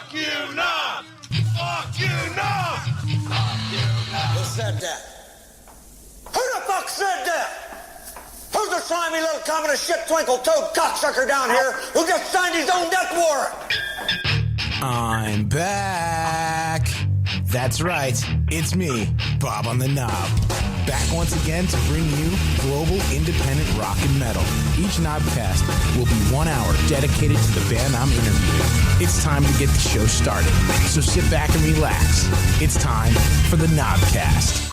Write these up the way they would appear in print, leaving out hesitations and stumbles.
Fuck you, Knob! Fuck you, Knob! Fuck you, Knob! Who said that? Who the fuck said that? Who's the slimy little communist shit twinkle-toed cocksucker down here who just signed his own death warrant? I'm back. That's right. It's me, Bob on the Knob. Back once again to bring you global independent rock and metal. Each Knobcast will be 1 hour dedicated to the band I'm interviewing. It's time to get the show started. So sit back and relax. It's time for the Knobcast.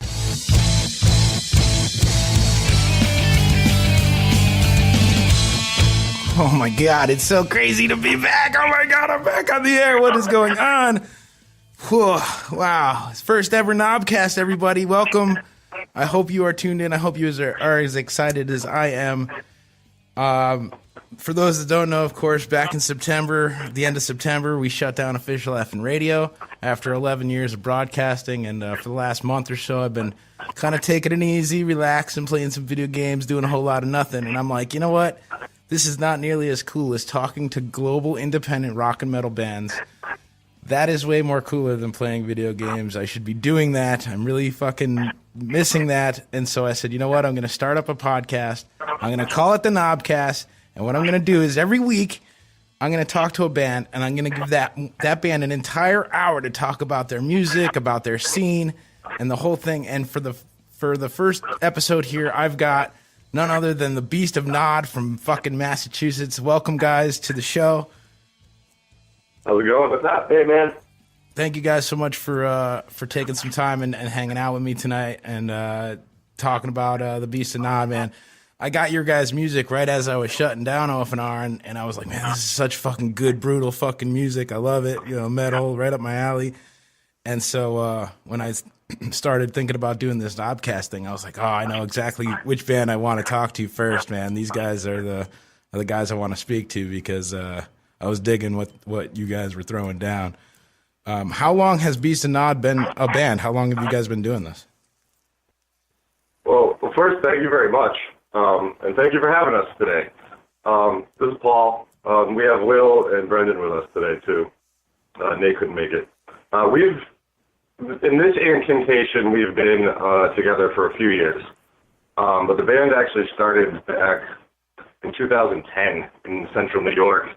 Oh my God, it's so crazy to be back. Oh my God, I'm back on the air. What is going on? Whew, wow. First ever Knobcast, everybody. Welcome. I hope you are tuned in. I hope you are as excited as I am. For those that don't know, of course, back in September, the end of September, we shut down Official FN Radio after 11 years of broadcasting. And for the last month or so, I've been kind of taking it easy, relaxing, playing some video games, doing a whole lot of nothing. And I'm like, you know what? This is not nearly as cool as talking to global independent rock and metal bands. That is way more cooler than playing video games. I should be doing that. I'm really fucking missing that. And so I said, you know what? I'm going to start up a podcast. I'm going to call it the Knobcast. And what I'm going to do is every week I'm going to talk to a band, and I'm going to give that band an entire hour to talk about their music, about their scene, and the whole thing. And for the first episode here, I've got none other than the Beast of Nod from fucking Massachusetts. Welcome, guys, to the show. How's it going? What's up? Hey, man. Thank you guys so much for taking some time and hanging out with me tonight and talking about the Beast of Nod, man. I got your guys' music right as I was shutting down OFNR, and I was like, man, this is such fucking good, brutal fucking music. I love it. You know, metal, right up my alley. And so when I started thinking about doing this Knobcast thing, I was like, oh, I know exactly which band I want to talk to first, man. These guys are the guys I want to speak to because I was digging what you guys were throwing down. How long has Beast of Nod been a band? How long have you guys been doing this? Well, first, thank you very much. And thank you for having us today. This is Paul. We have Will and Brendan with us today, too. Nate couldn't make it. In this incantation, we've been together for a few years. But the band actually started back in 2010 in central New York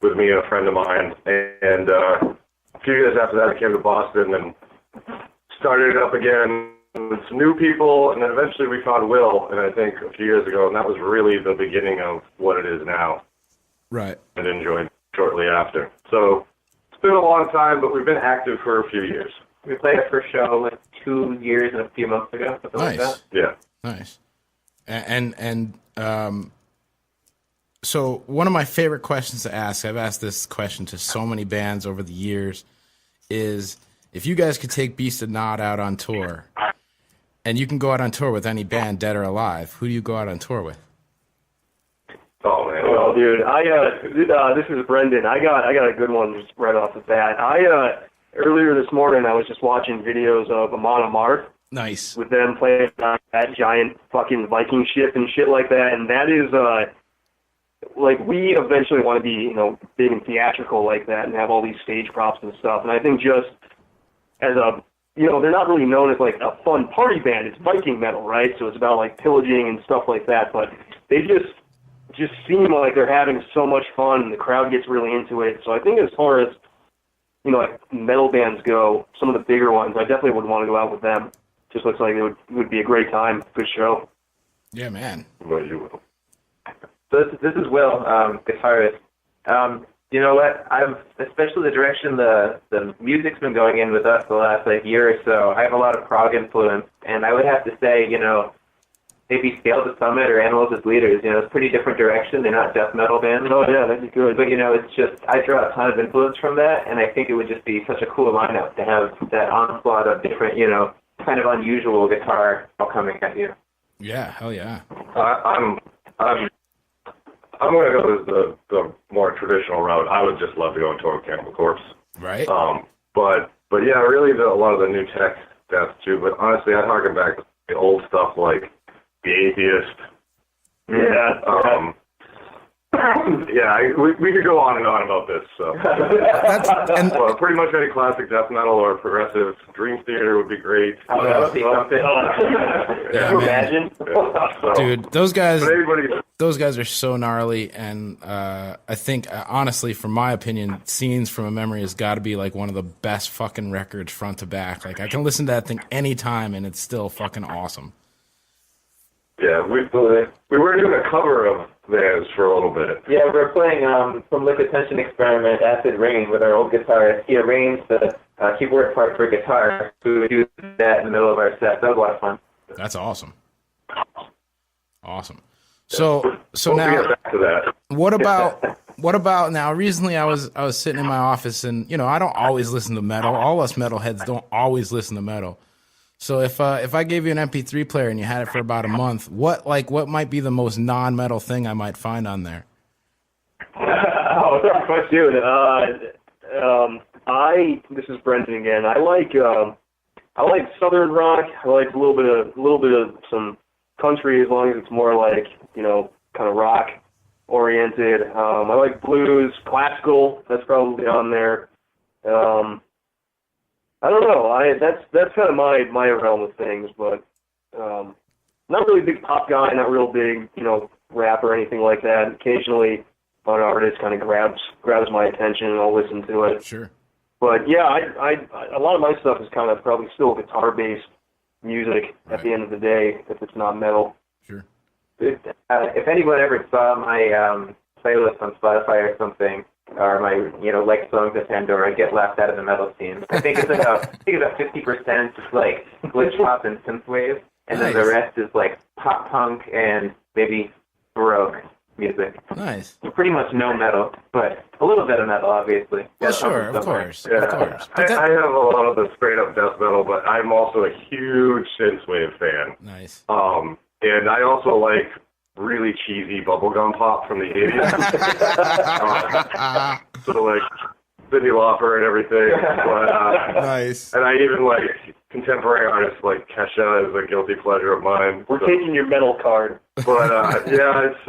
with me and a friend of mine. And a few years after that, I came to Boston and started it up again with some new people. And then eventually we found Will, and I think a few years ago, and that was really the beginning of what it is now. Right. And then joined shortly after. So it's been a long time, but we've been active for a few years. We played our first show like 2 years and a few months ago. Something nice. Like that. Yeah. Nice. And so one of my favorite questions to ask, I've asked this question to so many bands over the years, is if you guys could take Beast of Nod out on tour, and you can go out on tour with any band, dead or alive, who do you go out on tour with? Oh, man. Well, dude, this is Brendan. I got a good one just right off the bat. Earlier this morning, I was just watching videos of Amon Amarth. Nice. With them playing on that giant fucking Viking ship and shit like that, and that is, like, we eventually want to be, you know, big and theatrical like that and have all these stage props and stuff, and I think just as a, you know, they're not really known as, like, a fun party band. It's Viking metal, right? So it's about, like, pillaging and stuff like that, but they just seem like they're having so much fun, and the crowd gets really into it. So I think as far as, you know, like metal bands go, some of the bigger ones, I definitely would want to go out with them. Just looks like it would be a great time, good show. Yeah, man. Well, you will. So this is Will, guitarist. You know what? Especially the direction the music's been going in with us the last year or so. I have a lot of prog influence, and I would have to say, you know, maybe Scale to Summit or Animals as Leaders. You know, it's a pretty different direction. They're not death metal bands. Oh yeah, that'd be good. But you know, it's just I draw a ton of influence from that, and I think it would just be such a cool lineup to have that onslaught of different, you know, kind of unusual guitar all coming at you. Yeah, hell yeah. I'm going to go with the more traditional route. I would just love to go on tour with Cannibal Corpse. Right. But yeah, really a lot of the new tech stuff too. But honestly, I'd harken back to the old stuff like The Atheist. Yeah. we could go on and on about this. So, well, pretty much any classic death metal or progressive Dream Theater would be great. Oh, that would be something. Yeah, Can you imagine? So, dude, those guys. but anybody, Those guys are so gnarly, and I think, honestly, from my opinion, Scenes from a Memory has got to be like one of the best fucking records front to back. Like, I can listen to that thing anytime, and it's still fucking awesome. yeah, we were doing a cover of theirs for a little bit. Yeah, we're playing from Liquid Tension Experiment, Acid Rain, with our old guitarist. He arranged the keyboard part for guitar. We would do that in the middle of our set. That was a lot of fun. That's awesome. Awesome. So We'll now, get back to that. what about now? Recently, I was sitting in my office, and I don't always listen to metal. All us metalheads don't always listen to metal. So if I gave you an MP3 player and you had it for about a month, what might be the most non-metal thing I might find on there? Oh, that's a question. This is Brendan again. I like Southern rock. I like a little bit of some country, as long as it's more like kind of rock oriented. I like blues, classical. That's probably on there. I don't know. That's kind of my realm of things, but not really a big pop guy. Not real big rap or anything like that. Occasionally, an artist kind of grabs my attention, and I'll listen to it. Sure. But yeah, a lot of my stuff is kind of probably still guitar-based music at the end of the day, if it's not metal. Sure. If anyone ever saw my playlist on Spotify or something, or my like songs of Pandora, get laughed out of the metal scene. I think it's about 50% like glitch pop and synthwave, and then the rest is like pop punk and maybe baroque music. Nice. Pretty much no metal, but a little bit of metal, obviously. Well, Yeah, sure, of somewhere. course, Yeah. of course. I have a lot of the straight up death metal, but I'm also a huge synthwave fan. Nice. And I also like really cheesy bubblegum pop from the 80s. So like Cyndi Lauper and everything. But, Nice. and I even like contemporary artists like Kesha is a guilty pleasure of mine. We're taking your metal card. But yeah, it's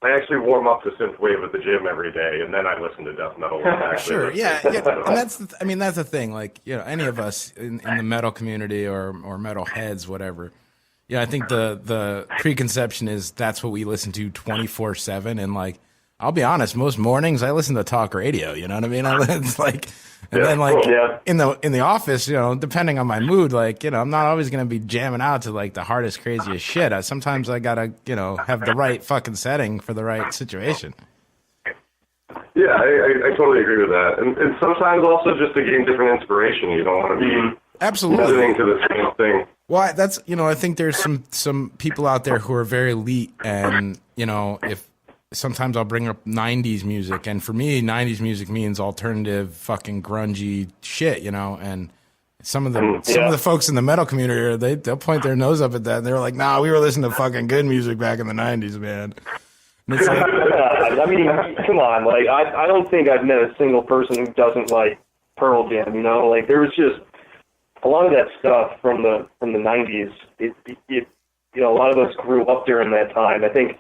I actually warm up to synthwave at the gym every day, and then I listen to death metal. Sure, yeah, and that's the thing. Like, any of us in the metal community or metal heads, whatever. I think the preconception is that's what we listen to 24/7, and like, I'll be honest, most mornings I listen to talk radio. You know what I mean? It's like, and then like in the office, depending on my mood, like I'm not always gonna be jamming out to like the hardest, craziest shit. Sometimes I gotta have the right fucking setting for the right situation. Yeah, I totally agree with that, and sometimes also just to gain different inspiration. You don't want to be absolutely listening to the same thing. Well, that's I think there's some people out there who are very elite, and if sometimes I'll bring up 90s music, and for me 90s music means alternative fucking grungy shit, and some of the folks in the metal community they'll point their nose up at that, and they're like, nah, we were listening to fucking good music back in the 90s, man. And it's like, I mean, come on, like I don't think I've met a single person who doesn't like Pearl Jam, like there was just a lot of that stuff from the 90s. It a lot of us grew up during that time. I think,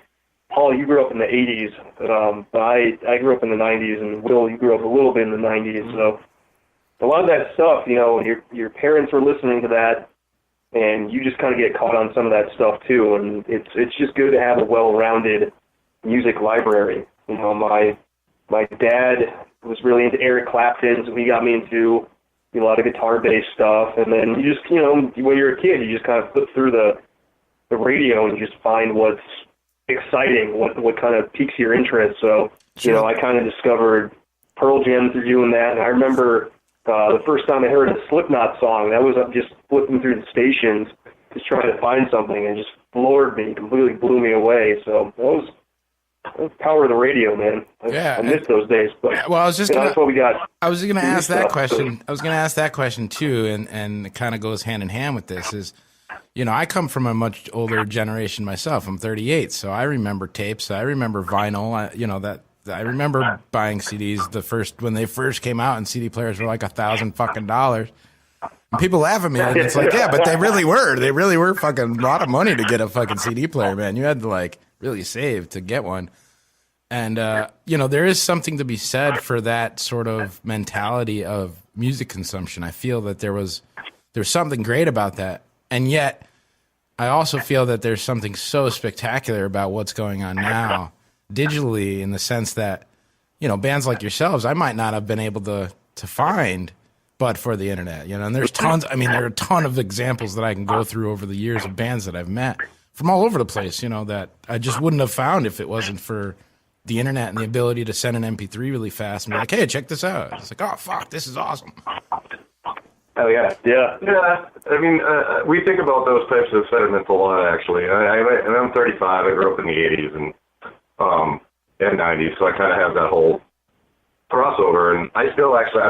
Paul, you grew up in the 80s, but I grew up in the 90s, and Will, you grew up a little bit in the 90s. So a lot of that stuff, your parents were listening to that, and you just kind of get caught on some of that stuff too. And it's just good to have a well-rounded music library. My dad was really into Eric Clapton, so he got me into a lot of guitar-based stuff. And then you just, when you're a kid, you just kind of flip through the radio and you just find what's exciting, what kind of piques your interest. So, I kind of discovered Pearl Jam through doing that. And I remember the first time I heard a Slipknot song, that was just flipping through the stations, just trying to find something, and it just floored me, completely blew me away. So that was power of the radio, man. I miss those days. But well, that's what we got. I was going to ask that question. I was going to ask that question too, and it kind of goes hand in hand with this. Is I come from a much older generation myself. I'm 38, so I remember tapes. I remember vinyl. I remember buying CDs when they first came out, and CD players were like $1,000 And people laugh at me, and it's like, yeah, but they really were. They really were fucking a lot of money to get a fucking CD player, man. You had to like really save to get one. And, there is something to be said for that sort of mentality of music consumption. I feel that there's something great about that. And yet I also feel that there's something so spectacular about what's going on now digitally, in the sense that, bands like yourselves, I might not have been able to find, but for the internet, and there's tons. I mean, there are a ton of examples that I can go through over the years of bands that I've met from all over the place, that I just wouldn't have found if it wasn't for the internet and the ability to send an MP3 really fast and be like, hey, check this out. It's like, oh, fuck, this is awesome. Oh, yeah. Yeah. I mean, we think about those types of sentiments a lot, actually. I'm 35. I grew up in the 80s and 90s, so I kind of have that whole crossover. And I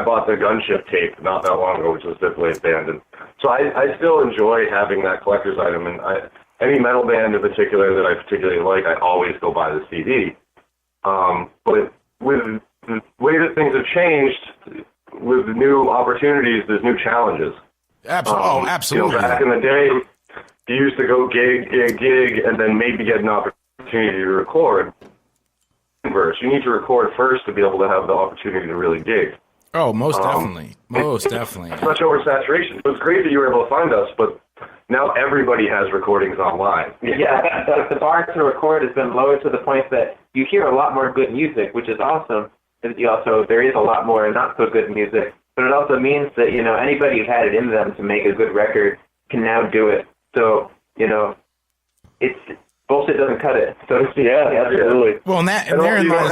bought the Gunship tape not that long ago, which was definitely a band. And so I still enjoy having that collector's item. And any metal band in particular that I particularly like, I always go buy the CD. But with the way that things have changed, with new opportunities, there's new challenges. Absolutely. Back in the day, you used to go gig, and then maybe get an opportunity to record. Inverse, you need to record first to be able to have the opportunity to really gig. Oh, most definitely. Most definitely. It's much oversaturation. It was great that you were able to find us, but now everybody has recordings online. Yeah, the bar to record has been lowered to the point that you hear a lot more good music, which is awesome. There is a lot more not so good music, but it also means that, anybody who had it in them to make a good record can now do it. So, it's bullshit doesn't cut it. So yeah, absolutely. Well, and therein lies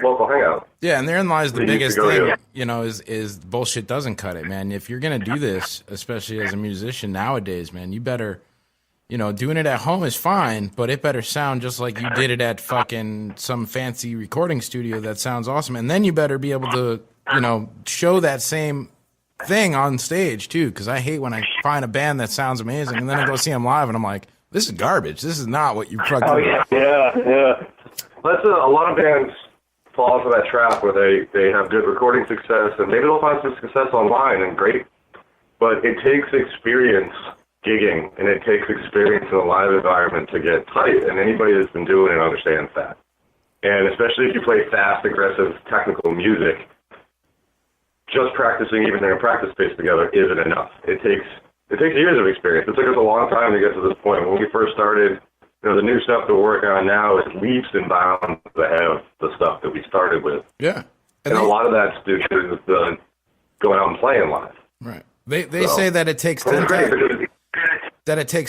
local hangout. Yeah, and therein lies the biggest thing, is bullshit doesn't cut it, man. If you're gonna do this, especially as a musician nowadays, man, you better, doing it at home is fine, but it better sound just like you did it at fucking some fancy recording studio that sounds awesome. And then you better be able to, show that same thing on stage too, because I hate when I find a band that sounds amazing and then I go see them live and I'm like, this is garbage. This is not what you plugged in. Yeah. That's a lot of bands fall into that trap where they have good recording success and maybe they'll find some success online and great, but it takes experience gigging and it takes experience in a live environment to get tight, and anybody that's been doing it understands that. And especially if you play fast, aggressive, technical music, just practicing even in a practice space together isn't enough. It takes years of experience. It took us a long time to get to this point. When we first started, the new stuff that we're working on now is leaps and bounds ahead of the stuff that we started with. Yeah. And a lot of that's due to the going out and playing live. Right. They say that it takes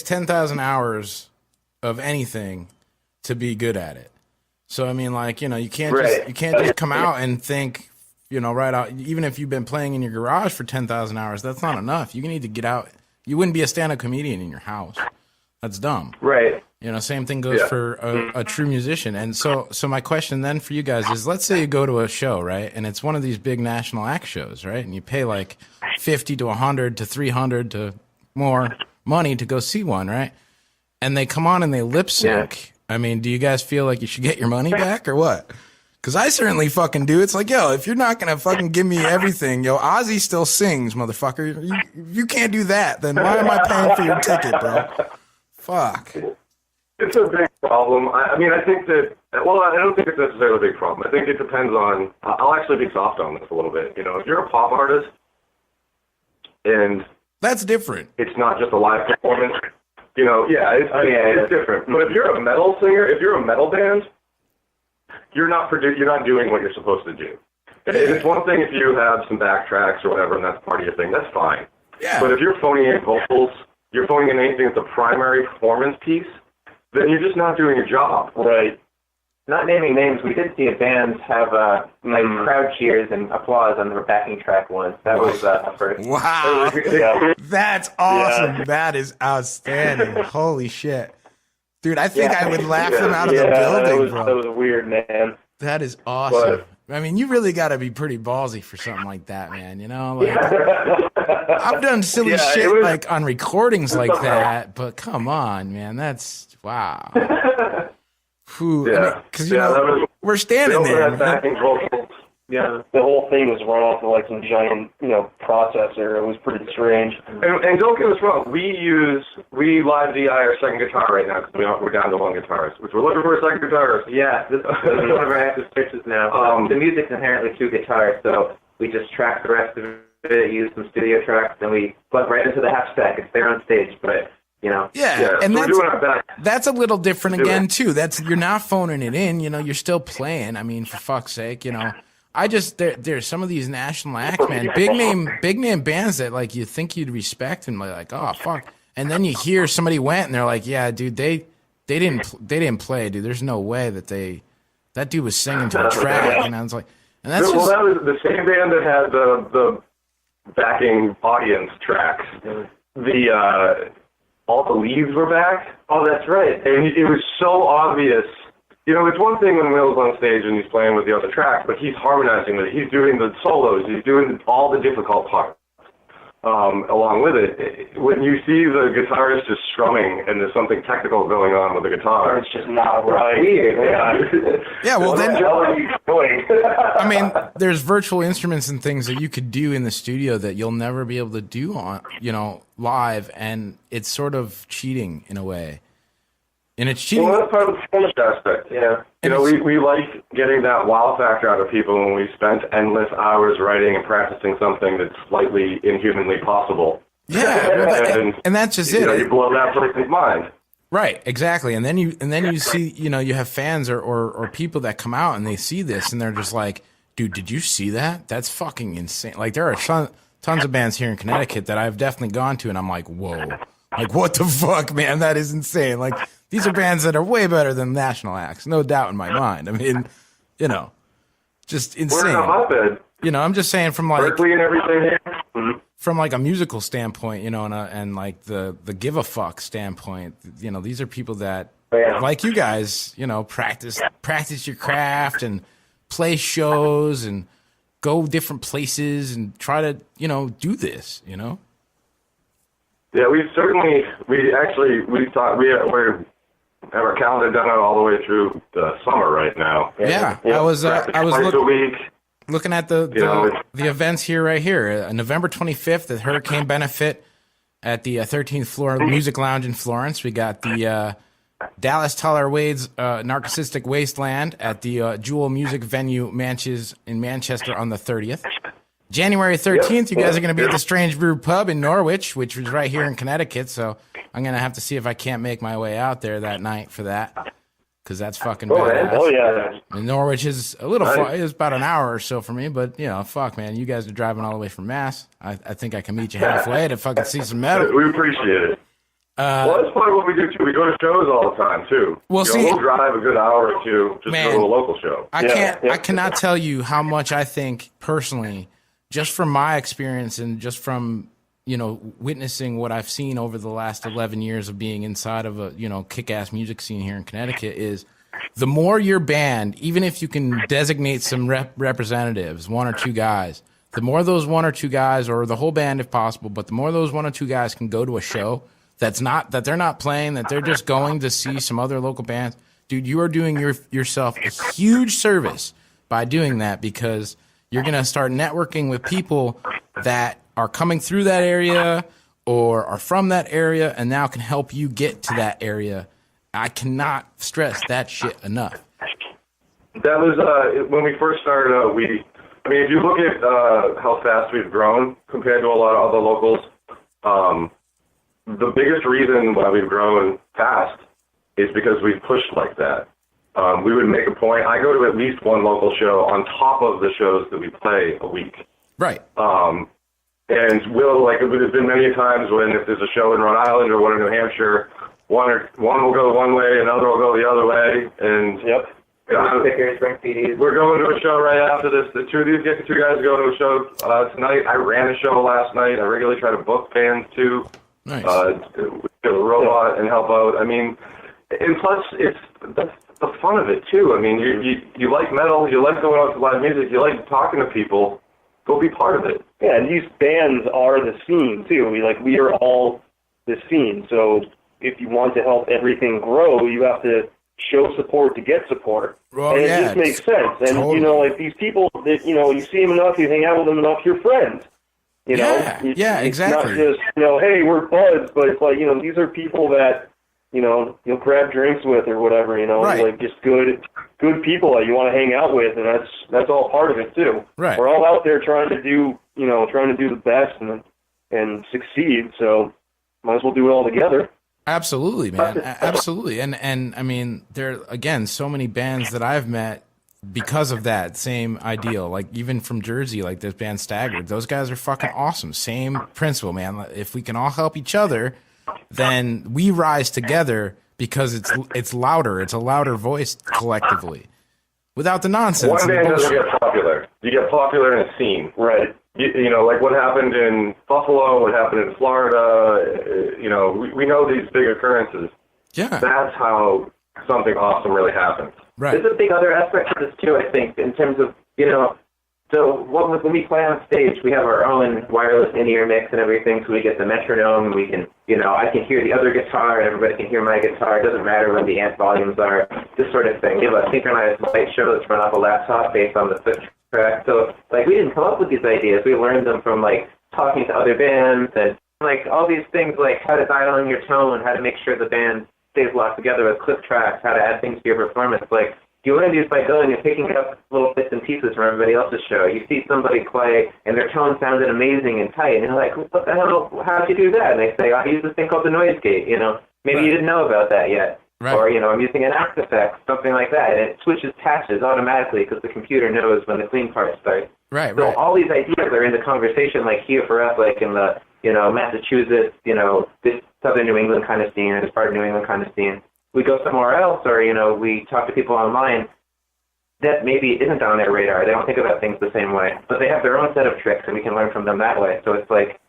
10,000 hours of anything to be good at it. So I mean, like, you can't just come out and think, right out. Even if you've been playing in your garage for 10,000 hours, that's not enough. You need to get out. You wouldn't be a stand-up comedian in your house. That's dumb. Right. Same thing goes for a true musician. And so my question then for you guys is, let's say you go to a show, right? And it's one of these big national act shows, right? And you pay like 50 to 100 to 300 to more money to go see one, right? And they come on and they lip sync. Yeah. I mean, do you guys feel like you should get your money back or what? Because I certainly fucking do. It's like, if you're not going to fucking give me everything, Ozzy still sings, motherfucker. If you can't do that, then why am I paying for your ticket, bro? Fuck. It's a big problem. I think that, I don't think it's necessarily a big problem. I think it depends on, I'll actually be soft on this a little bit. If you're a pop artist and that's different. It's not just a live performance. It's different. But if you're a metal singer, if you're a metal band, you're not doing what you're supposed to do. It's one thing if you have some backtracks or whatever, and that's part of your thing. That's fine. Yeah. But if you're phoning in vocals, you're phoning in anything that's a primary performance piece, then you're just not doing your job. Right. Not naming names, we did see a band have crowd cheers and applause on their backing track once. That was a first. Wow. That's awesome. Yeah. That is outstanding. Holy shit. Dude, I think I would laugh them out of the building, bro. That was weird, man. That is awesome. But, I mean, you really got to be pretty ballsy for something like that, man. I've done silly shit like on recordings like that, but come on, man. That's, wow. Because, we're standing there. Backing vocals. the whole thing was run off of like some giant, processor. It was pretty strange. And don't get us wrong, we live DI our second guitar right now because we're down to one guitarist, which we're looking for a second guitarist. Yeah, this is one of our active switches now. The music's inherently 2 guitars, so we just track the rest of it, use some studio tracks, then we plug right into the half stack. It's there on stage, but Yeah, and so we're doing our best. that's a little different again too. You're not phoning it in. You're still playing. I mean, for fuck's sake, I just there's some of these national acts, man, big name bands that like you think you'd respect and like, oh fuck, and then you hear somebody went and they're like, yeah, dude, they didn't play, dude. There's no way that dude was singing to a track, and I was like, and that's well, that was the same band that had the backing audience tracks. All the leads were back. Oh, that's right. And it was so obvious. It's one thing when Will's on stage and he's playing with the other tracks, but he's harmonizing with it. He's doing the solos. He's doing all the difficult parts along with it. When you see the guitarist just strumming and there's something technical going on with the guitar, it's just not right. Yeah, well then, I mean, I there's virtual instruments and things that you could do in the studio that you'll never be able to do on, live, and it's sort of cheating in a way. And it's cheating. Well, that's part of the performance aspect. Yeah. We like getting that wow factor out of people when we spent endless hours writing and practicing something that's slightly inhumanly possible. Yeah, well, and that's just it. You blow that person's mind. Right, exactly. And then you see, you have fans or people that come out and they see this and they're just like, dude, did you see that? That's fucking insane. Like there are tons of bands here in Connecticut that I've definitely gone to and I'm like, whoa, like what the fuck, man? That is insane. Like these are bands that are way better than national acts, no doubt in my mind. I mean, just insane. We're in a hotbed. I'm just saying from like Berkeley and everything here. From like a musical standpoint, and like the give a fuck standpoint, these are people that like you guys, practice your craft and play shows and go different places and try to, do this, Yeah, we thought we have our calendar done all the way through the summer right now. Yeah. I was twice a week. Looking at the events right here, November 25th, the Hurricane Benefit at the 13th floor Music Lounge in Florence. We got the Dallas Tyler Wade's Narcissistic Wasteland at the Jewel Music Venue in Manchester on the 30th. January 13th, you guys are going to be at the Strange Brew Pub in Norwich, which is right here in Connecticut. So I'm going to have to see if I can't make my way out there that night for that. Because that's fucking badass. Oh, yeah. And Norwich is a little far. It's about an hour or so for me, but, fuck, man. You guys are driving all the way from Mass. I think I can meet you halfway to fucking see some metal. We appreciate it. Well, that's part of what we do, too. We go to shows all the time, too. We'll drive a good hour or two just to go to a local show. I cannot tell you how much I think, personally, just from my experience and just from, witnessing what I've seen over the last 11 years of being inside of a, kick-ass music scene here in Connecticut is the more your band, even if you can designate some representatives, 1 or 2 guys, the more those 1 or 2 guys, or the whole band if possible, but the more those 1 or 2 guys can go to a show that they're not playing, that they're just going to see some other local bands, dude, you are doing yourself a huge service by doing that, because you're going to start networking with people that are coming through that area or are from that area and now can help you get to that area. I cannot stress that shit enough. That was when we first started out. If you look at how fast we've grown compared to a lot of other locals, the biggest reason why we've grown fast is because we've pushed like that. We would make a point. I go to at least one local show on top of the shows that we play a week. Right. And there's been many times when if there's a show in Rhode Island or one in New Hampshire, one will go one way, another will go the other way, and we're going to a show right after this. The two guys go to a show tonight. I ran a show last night. I regularly try to book bands too. Nice. Get a robot and help out. I mean, and plus that's the fun of it too. I mean, you like metal, you like going out to live music, you like talking to people. Go be part of it. Yeah, and these bands are the scene too. We are all the scene. So if you want to help everything grow, you have to show support to get support. Well, and it yeah, just makes sense. And, totally. you know, like these people that, you know, you see them enough, you hang out with them enough, you're friends. You know? Yeah, exactly. It's not just, you know, hey, we're buds, but it's like, you know, these are people that, you know, you'll grab drinks with or whatever, you know, Right. like just good people that you want to hang out with, and that's all part of it too. Right. We're all out there trying to do the best and succeed, so might as well do it all together. Absolutely, man. Absolutely. And I mean, there are, again, so many bands that I've met because of that same ideal. Like, even from Jersey, like this band Staggered, those guys are fucking awesome. Same principle, man. If we can all help each other, then we rise together because it's louder. It's a louder voice collectively. Without the nonsense. One and the band doesn't bullshit. get popular. You get popular in a scene. Right. You know, like what happened in Buffalo, what happened in Florida, you know, we know these big occurrences. Yeah. That's how something awesome really happens. Right. There's a big other aspect to this too, I think, in terms of, you know, so when we play on stage, we have our own wireless in-ear mix and everything, so we get the metronome, and we can, you know, I can hear the other guitar, and everybody can hear my guitar. It doesn't matter what the amp volumes are, this sort of thing. We have a synchronized light show that's run off a laptop based on the click track. So, like, we didn't come up with these ideas. We learned them from, like, talking to other bands and, like, all these things, like how to dial in your tone, how to make sure the band stays locked together with click tracks, how to add things to your performance. Like, you learn these by going and picking up little bits and pieces from everybody else's show. You see somebody play, and their tone sounded amazing and tight, and you're like, what the hell, how'd you do that? And they say, I use this thing called the noise gate, you know. Maybe you didn't know about that yet. Right. Or, you know, I'm using an after effect, something like that, and it switches patches automatically because the computer knows when the clean part starts. Right, So right. all these ideas are in the conversation, like here for us, like in the, you know, Massachusetts, you know, this southern New England kind of scene, or this part of New England kind of scene. We go somewhere else, or, you know, we talk to people online that maybe isn't on their radar. They don't think about things the same way, but they have their own set of tricks, and we can learn from them that way. So it's like,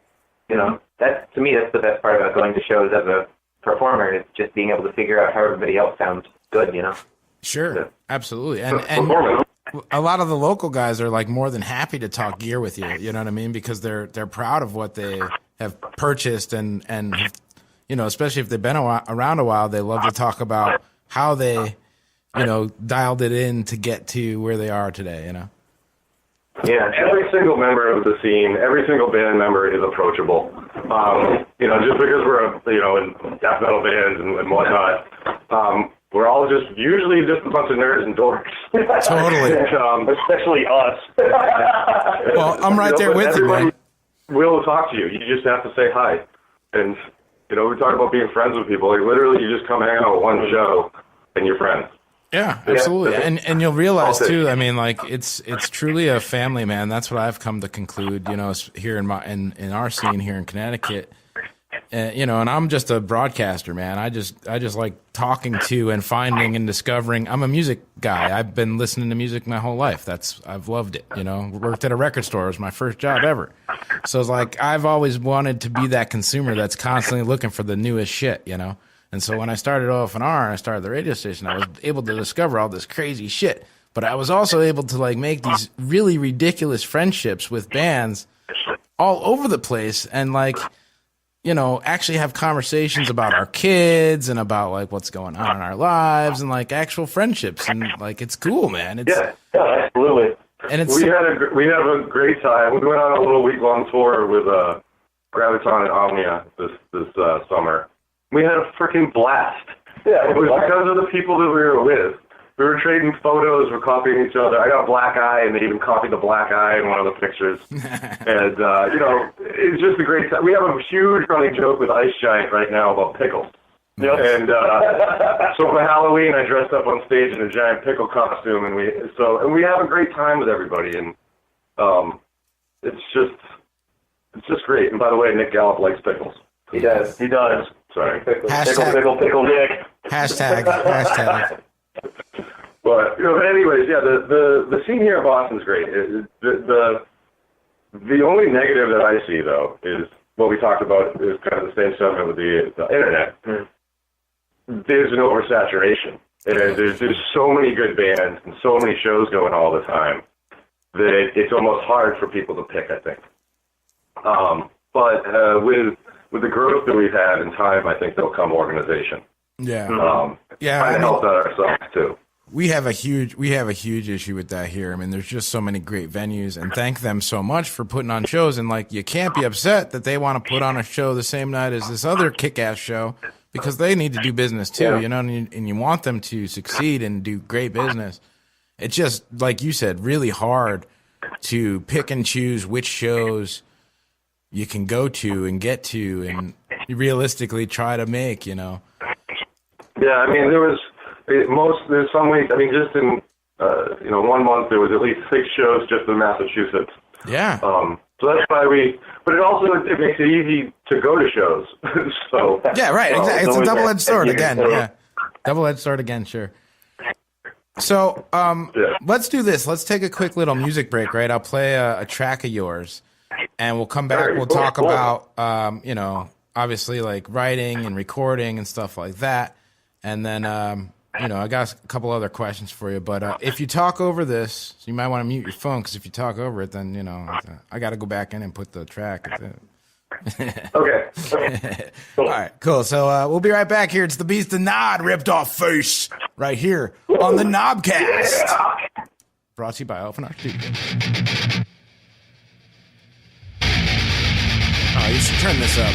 you know, that, to me, that's the best part about going to shows as a performer, is just being able to figure out how everybody else sounds good, you know? Sure. Absolutely. And Performance. a lot of the local guys are like more than happy to talk gear with you. You know what I mean? Because they're proud of what they have purchased, and you know, especially if they've been around a while, they love to talk about how they, you know, dialed it in to get to where they are today. You know? Yeah, every single member of the scene, every single band member is approachable. You know, just because we're, you know, in death metal bands and whatnot, we're all just usually just a bunch of nerds and dorks. Totally. Especially us. Well, I'm right there with you, man. Will talk to you. You just have to say hi. And, you know, we talk about being friends with people. Like, literally, you just come hang out at one show, and you're friends. Yeah, absolutely. And you'll realize too, I mean, like it's truly a family, man. That's what I've come to conclude, you know, here in our scene here in Connecticut. You know, and I'm just a broadcaster, man. I just like talking to and finding and discovering. I'm a music guy. I've been listening to music my whole life. I've loved it, you know. Worked at a record store. It was my first job ever. So it's like I've always wanted to be that consumer that's constantly looking for the newest shit, you know. And so when I started OFNR and I started the radio station, I was able to discover all this crazy shit. But I was also able to like make these really ridiculous friendships with bands all over the place, and like, you know, actually have conversations about our kids and about like what's going on in our lives, and like actual friendships, and like it's cool, man. It's, Yeah. Yeah, absolutely. and it's We had a great time. We went on a little week-long tour with Graviton and Omnia this summer. We had a freaking blast. Yeah, It was because of the people that we were with. We were trading photos, we're copying each other. I got a black eye, and they even copied the black eye in one of the pictures. And, you know, it's just a great time. We have a huge running joke with Ice Giant right now about pickles. Yep. And so for Halloween, I dressed up on stage in a giant pickle costume, and we have a great time with everybody. And it's just great. And by the way, Nick Gallup likes pickles. He does. He does. Sorry. Hashtag- Pickle, Nick. hashtag. But, you know, anyways, yeah, the scene here in Boston's great. The only negative that I see, though, is what we talked about is kind of the same stuff with the internet. There's an oversaturation. And there's so many good bands and so many shows going all the time that it's almost hard for people to pick, I think. But with the growth that we've had in time, I think there'll come organization. Yeah. Trying to help out ourselves too. We have a huge issue with that here. I mean, there's just so many great venues, and thank them so much for putting on shows. And like, you can't be upset that they want to put on a show the same night as this other kick-ass show, because they need to do business too, you know, and you want them to succeed and do great business. It's just, like you said, really hard to pick and choose which shows you can go to and get to and realistically try to make, you know. Yeah, I mean, there's some weeks, I mean, just in, 1 month, there was at least 6 shows just in Massachusetts. Yeah. So that's why but it makes it easy to go to shows. So. Yeah, right, exactly. It's a double-edged sword again, yeah. Double-edged sword again, sure. So, let's do this. Let's take a quick little music break, right? I'll play a track of yours, and we'll come back. We'll talk about, obviously, like, writing and recording and stuff like that. And then, I got a couple other questions for you. But if you talk over this, so you might want to mute your phone, because if you talk over it, then, I got to go back in and put the track. Okay. All right, cool. So we'll be right back here. It's the Beast of Nod, ripped off face, right here on the Knobcast. Brought to you by OFNR Studios. Oh, you should turn this up.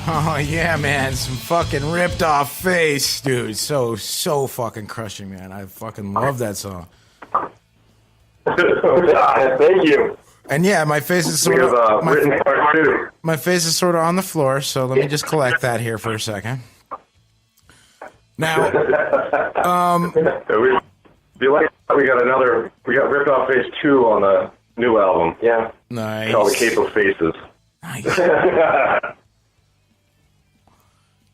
Oh yeah, man, some fucking ripped off face, dude. So fucking crushing, man. I fucking love that song. Thank you. And yeah, my face is We sort have of written part two. my face is sort of on the floor. So let me just collect that here for a second. Now, we got ripped off Phase 2 on the new album. Yeah. nice. Called The Cape of Faces. Nice.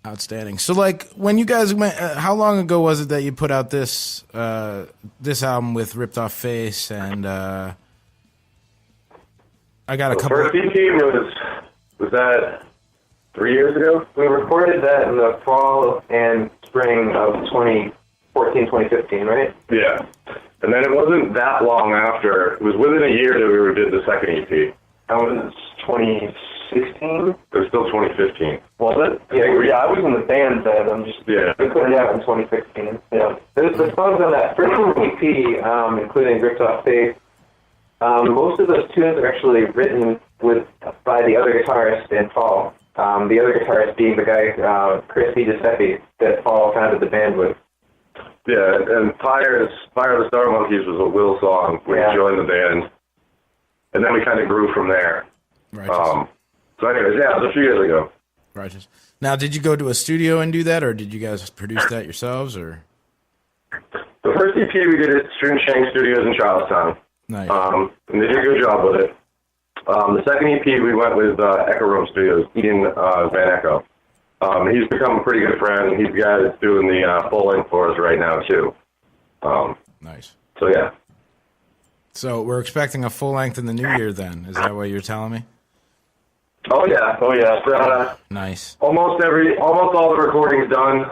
Outstanding. So, like, when you guys went, how long ago was it that you put out this this album with Ripped Off Face? And I got a The couple. first EP was that 3 years ago? We recorded that in the fall and spring of 2014, 2015, right? Yeah. And then it wasn't that long after. It was within a year that we did the second EP. That was 2016. It was still 2015. Was it? Yeah, I was in the band then. Yeah. We put it out in 2016. Yeah. There's the songs on that first EP, including Ripped Off Face. Most of those tunes are actually written by the other guitarist in Paul. The other guitarist being the guy, Chris Giuseppe, that Paul founded the band with. Yeah, and Fire of the Star Monkeys was a Will song when he joined the band. And then we kind of grew from there. Righteous. So anyways, yeah, it was a few years ago. Righteous. Now, did you go to a studio and do that, or did you guys produce that yourselves, or? The first EP we did at String Shank Studios in Charlestown. Nice. And they did a good job with it. The second EP we went with Echo Room Studios, Ian Van Echo. He's become a pretty good friend, and he's the guy that's doing the full length for us right now too. Nice. So yeah. So we're expecting a full length in the new year. Then is that what you're telling me? Oh yeah. Nice. Almost all the recording's done.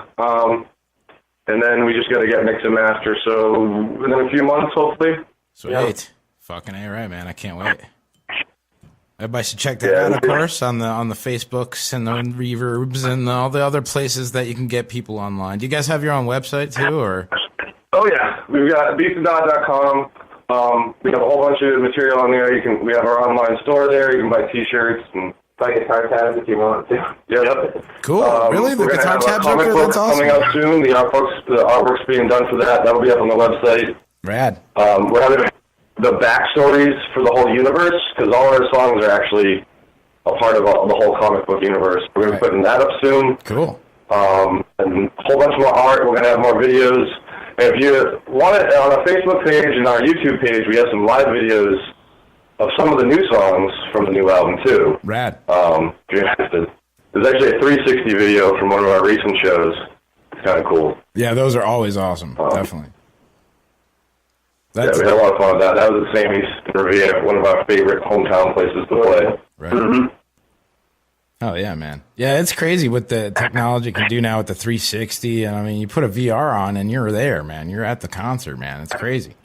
And then we just got to get mix and master. So within a few months, hopefully. Sweet. Yeah. Fucking A, right, man. I can't wait. Everybody should check that out, of course, on the Facebooks and the Reverbs and all the other places that you can get people online. Do you guys have your own website too, or? Oh yeah, we've got beastandod.com. We have a whole bunch of material on there. We have our online store there. You can buy T-shirts and Buy guitar tabs if you want to. Yep. Cool. Really? The We're gonna guitar have tabs a are comic good? book That's awesome. coming out soon. The artwork's being done for that. That'll be up on the website. Rad. We're having the backstories for the whole universe, because all our songs are actually a part of the whole comic book universe. We're going to be putting that up soon. Cool. And a whole bunch more art. We're going to have more videos. And if you want it, on our Facebook page and our YouTube page, we have some live videos of some of the new songs from the new album, too. Rad. If you're interested. There's actually a 360 video from one of our recent shows. It's kind of cool. Yeah, those are always awesome. Definitely. That's we had a lot of fun with that. That was at Sammy's in Revere, one of our favorite hometown places to play. Right. Mm-hmm. Oh yeah, man. Yeah, it's crazy what the technology can do now with the 360. And I mean, you put a VR on and you're there, man. You're at the concert, man. It's crazy.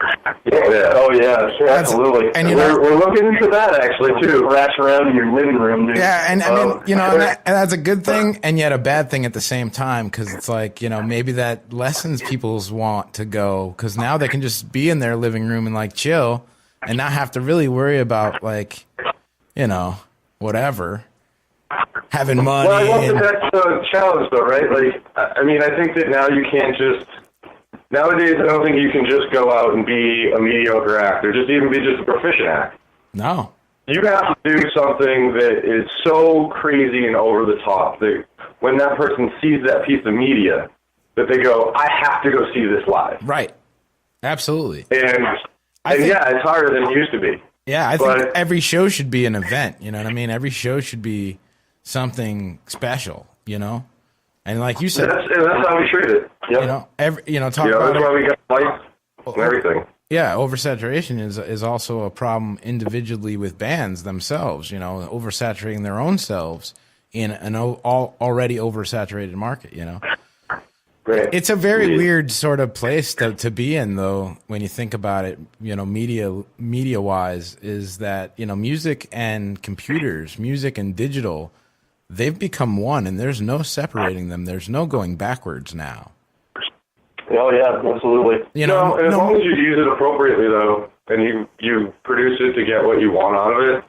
Oh yeah, sure, absolutely. And we're looking into that actually too. Rash around in your living room, dude. Yeah, and I mean, and that's a good thing and yet a bad thing at the same time, because it's like, maybe that lessens people's want to go, because now they can just be in their living room and like chill and not have to really worry about like, whatever. Having money. Well, I don't think that's the challenge, though, right? Like, I mean, I think that now you can't just. Nowadays, I don't think you can just go out and be a mediocre actor, just even be just a proficient actor. No. You have to do something that is so crazy and over the top that when that person sees that piece of media, that they go, I have to go see this live. Right. Absolutely. And yeah, it's harder than it used to be. Yeah, I think every show should be an event, you know what I mean? Every show should be something special, And like you said, that's how we treat it. Yep. Talk about that's why we got lights and everything. Yeah, oversaturation is also a problem individually with bands themselves, oversaturating their own selves in an already oversaturated market, Great. It's a very weird sort of place to be in, though, when you think about it, media-wise, is that, music and computers, music and digital, they've become one, and there's no separating them. There's no going backwards now. Oh, yeah, absolutely. As long as you use it appropriately, though, and you produce it to get what you want out of it,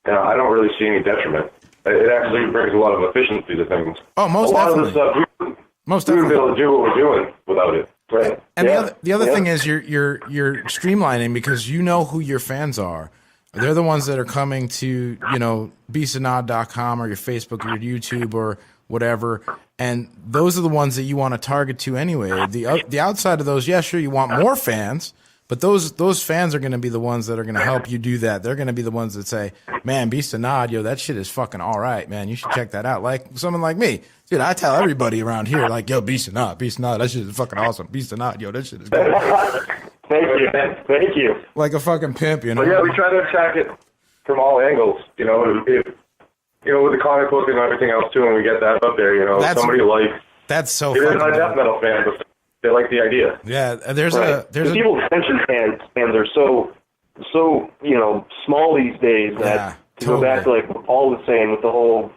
I don't really see any detriment. It actually brings a lot of efficiency to things. Oh, most a lot definitely. of the stuff Most we wouldn't be definitely. able to do what we're doing without it. Right. And Yeah. the other Yeah. thing is you're streamlining because you know who your fans are. They're the ones that are coming to, beastandnod.com or your Facebook or your YouTube or whatever. And those are the ones that you want to target to anyway. The outside of those, yeah, sure, you want more fans, but those fans are going to be the ones that are going to help you do that. They're going to be the ones that say, man, Beast and Nod, that shit is fucking all right, man. You should check that out. Like someone like me. Dude, I tell everybody around here, like, yo, Beast and Nod, that shit is fucking awesome. Beast and Nod, that shit is good. Thank you. Like a fucking pimp, But yeah, we try to attack it from all angles. With the comic book and everything else too, and we get that up there. Somebody likes. That's so They're fucking not a death metal fan, but they like the idea. Yeah, there's Right. a People's attention spans are so small these days that Yeah, to go back to like all the saying with the whole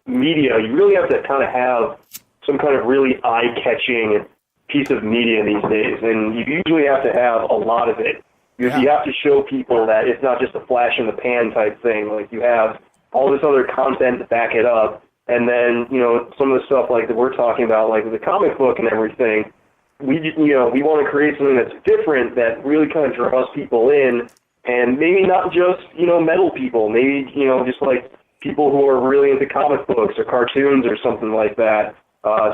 media, you really have to kind of have some kind of really eye-catching piece of media these days, and you usually have to have a lot of it. You have to show people that it's not just a flash in the pan type thing. Like you have all this other content to back it up, and then some of the stuff like that we're talking about, like the comic book and everything. We want to create something that's different that really kind of draws people in, and maybe not just metal people, maybe just like people who are really into comic books or cartoons or something like that,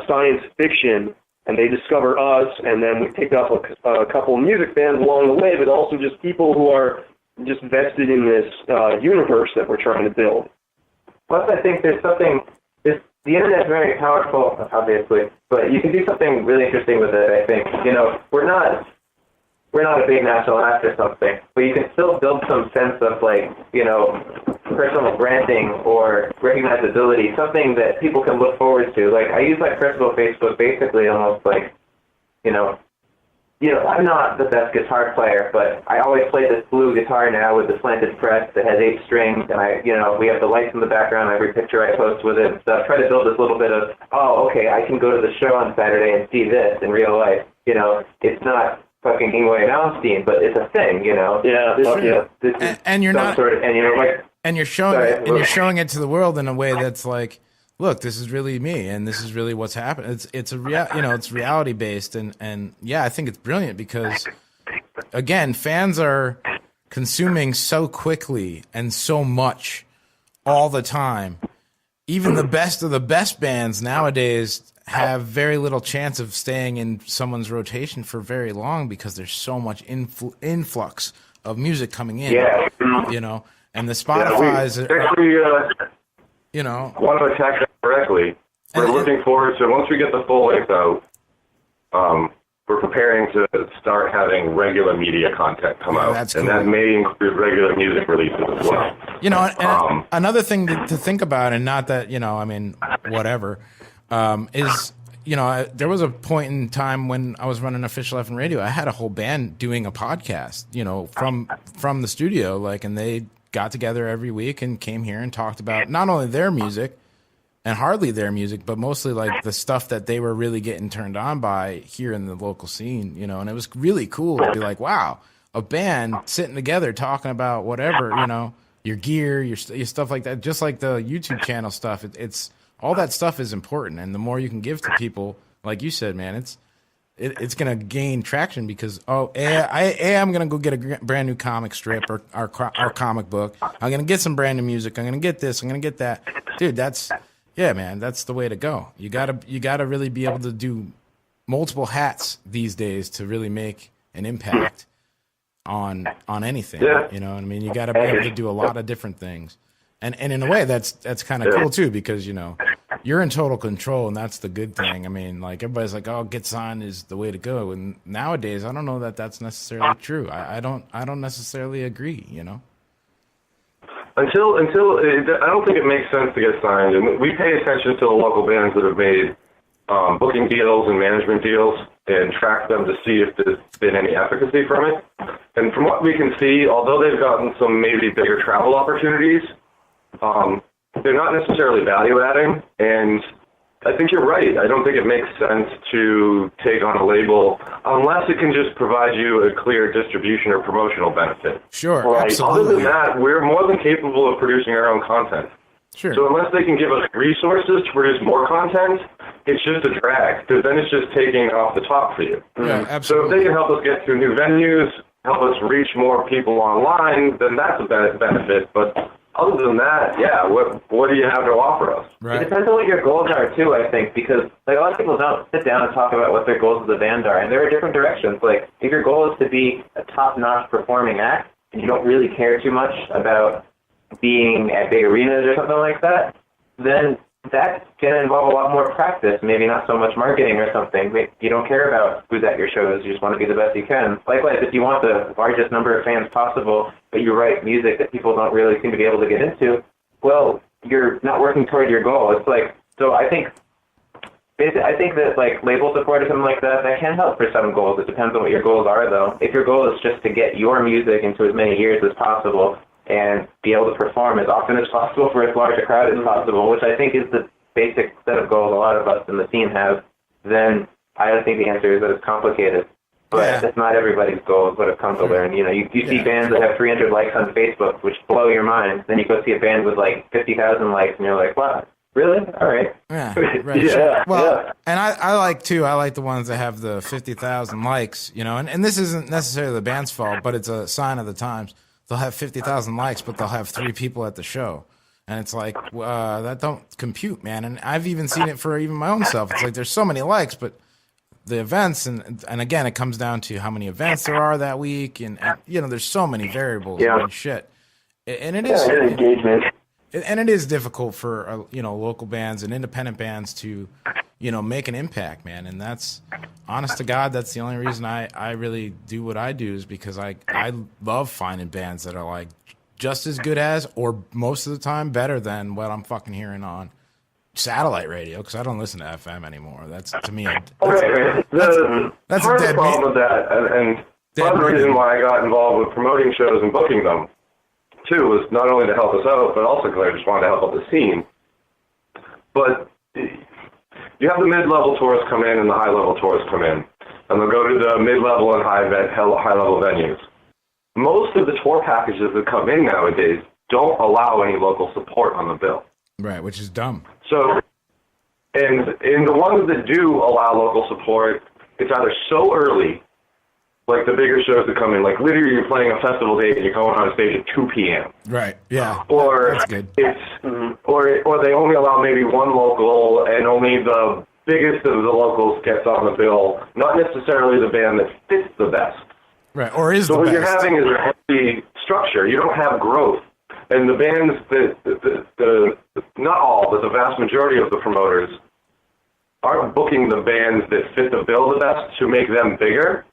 science fiction, and they discover us, and then we pick up a couple of music fans along the way, but also just people who are just vested in this universe that we're trying to build. Plus, I think there's something. The internet's very powerful, obviously, but you can do something really interesting with it. I think we're not a big national act or something, but you can still build some sense of personal branding or recognizability, something that people can look forward to. Like I use my personal Facebook basically almost like, I'm not the best guitar player, but I always play this blue guitar now with the slanted frets that has 8 strings, and we have the lights in the background on every picture I post with it. So I try to build this little bit of, I can go to the show on Saturday and see this in real life. It's not fucking Ingwe Malmsteen, but it's a thing, Yeah, This is and you're some not sort of, and you're showing Sorry, it, and you're showing it to the world in a way that's like, look, this is really me, and this is really what's happening. It's it's reality based, and yeah, I think it's brilliant because again, fans are consuming so quickly and so much all the time. Even the best of the best bands nowadays have very little chance of staying in someone's rotation for very long because there's so much influx of music coming in. Yeah. And the Spotify's want to attack that correctly. We're looking forward to, once we get the full length out, we're preparing to start having regular media content come out. That's and cool. that may include regular music releases as well. And another thing to think about, and not that, whatever, is, there was a point in time when I was running Official FM Radio, I had a whole band doing a podcast, from the studio, and they got together every week and came here and talked about not only their music and hardly their music, but mostly the stuff that they were really getting turned on by here in the local scene, and it was really cool to be like, wow, a band sitting together talking about whatever, your gear, your stuff like that, just like the YouTube channel stuff. It's all that stuff is important. And the more you can give to people, like you said, man, it's going to gain traction because, I'm going to go get a brand new comic strip or our comic book. I'm going to get some brand new music. I'm going to get this. I'm going to get that. Dude, that's the way to go. You gotta really be able to do multiple hats these days to really make an impact on anything. Yeah. You know what I mean? You got to be able to do a lot of different things. And in a way, that's kind of cool, too, because, you're in total control, and that's the good thing. I mean, everybody's like, oh, get signed is the way to go. And nowadays, I don't know that that's necessarily true. I don't necessarily agree, Until I don't think it makes sense to get signed. And we pay attention to the local bands that have made booking deals and management deals and track them to see if there's been any efficacy from it. And from what we can see, although they've gotten some maybe bigger travel opportunities, they're not necessarily value-adding, and I think you're right. I don't think it makes sense to take on a label unless it can just provide you a clear distribution or promotional benefit. Sure, Right. absolutely. Other than that, we're more than capable of producing our own content. Sure. So unless they can give us resources to produce more content, it's just a drag, because then it's just taking off the top for you. Yeah, So if absolutely. they can help us get to new venues, help us reach more people online, then that's a benefit. But other than that, yeah, what do you have to offer us? It Right. depends on what your goals are too, I think, because like a lot of people don't sit down and talk about what their goals as a band are, and there are different directions. Like if your goal is to be a top-notch performing act, and you don't really care too much about being at big arenas or something like that, then that's going to involve a lot more practice, maybe not so much marketing or something. You don't care about who's at your shows, you just want to be the best you can. Likewise, if you want the largest number of fans possible, but you write music that people don't really seem to be able to get into, well, you're not working toward your goal. It's like, so I think that like label support or something like that can help for some goals. It depends on what your goals are, though. If your goal is just to get your music into as many ears as possible and be able to perform as often as possible for as large a crowd as possible, which I think is the basic set of goals a lot of us in the scene have, then I don't think the answer is that it's complicated. But that's not everybody's goal, is what I've come to learn. You know, you see bands that have 300 likes on Facebook, which blow your mind. Then you go see a band with like 50,000 likes, and you're like, wow, really? All right. Yeah, right. Yeah, Well, yeah. and I like the ones that have the 50,000 likes, you know, and this isn't necessarily the band's fault, but it's a sign of the times. They'll have 50,000 likes, but they'll have 3 people at the show. And it's like, that don't compute, man. And I've even seen it for even my own self. It's like there's so many likes, but the events, and again, it comes down to how many events there are that week. And you know, there's so many variables and shit. And it is engagement. And it is difficult for you know, local bands and independent bands to, you know, make an impact, man. And that's, honest to God, that's the only reason I really do what I do, is because I love finding bands that are like just as good as, or most of the time better than, what I'm fucking hearing on satellite radio, because I don't listen to FM anymore. That's, to me, Right. that's Part a of the dead problem meat. with that, and Dead part of the meat. reason why I got involved with promoting shows and booking them, too, was not only to help us out, but also because I just wanted to help out the scene. But you have the mid-level tours come in and the high-level tours come in, and they'll go to the mid-level and high-level venues. Most of the tour packages that come in nowadays don't allow any local support on the bill. Right, which is dumb. So, and in the ones that do allow local support, it's either so early, like the bigger shows that come in, like literally you're playing a festival date and you're going on stage at 2 p.m. Right, yeah. Or That's good. it's or they only allow maybe one local, and only the biggest of the locals gets on the bill, not necessarily the band that fits the best. Right, or is So the what best. you're having is a healthy structure. You don't have growth. And the bands that not all, but the vast majority of the promoters aren't booking the bands that fit the bill the best to make them bigger,